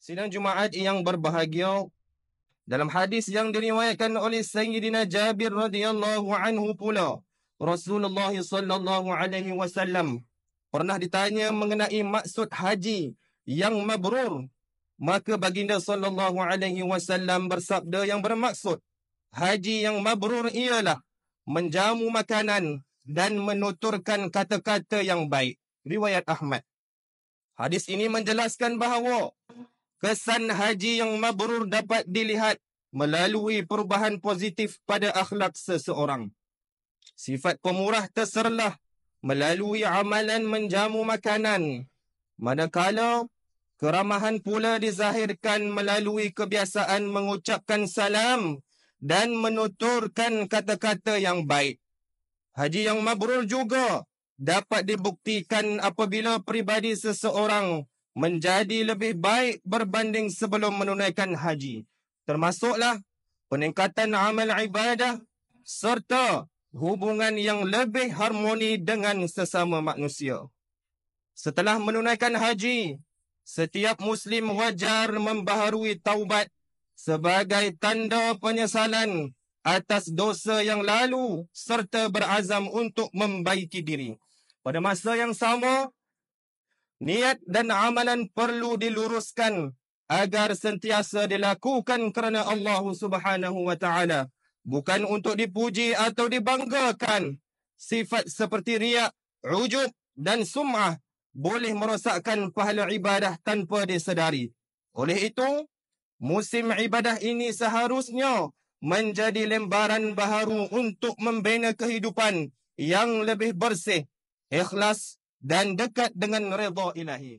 Sidang Jumaat yang berbahagia, dalam hadis yang diriwayatkan oleh Sayyidina Jabir radhiyallahu anhu pula, Rasulullah sallallahu alaihi wasallam pernah ditanya mengenai maksud haji yang mabrur. Maka baginda sallallahu alaihi wasallam bersabda yang bermaksud haji yang mabrur ialah menjamu makanan dan menuturkan kata-kata yang baik. Riwayat Ahmad. Hadis ini menjelaskan bahawa kesan haji yang mabrur dapat dilihat melalui perubahan positif pada akhlak seseorang. Sifat pemurah terserlah melalui amalan menjamu makanan, manakala keramahan pula dizahirkan melalui kebiasaan mengucapkan salam dan menuturkan kata-kata yang baik. Haji yang mabrur juga dapat dibuktikan apabila peribadi seseorang menjadi lebih baik berbanding sebelum menunaikan haji. Termasuklah peningkatan amal ibadah serta hubungan yang lebih harmoni dengan sesama manusia. Setelah menunaikan haji, setiap Muslim wajar membaharui taubat sebagai tanda penyesalan atas dosa yang lalu serta berazam untuk membaiki diri. Pada masa yang sama, niat dan amalan perlu diluruskan agar sentiasa dilakukan kerana Allah Subhanahu wa taala, bukan untuk dipuji atau dibanggakan. Sifat seperti riak, ujub dan sum'ah boleh merosakkan pahala ibadah tanpa disedari. Oleh itu, musim ibadah ini seharusnya menjadi lembaran baharu untuk membina kehidupan yang lebih bersih, ikhlas dan dekat dengan redha Ilahi.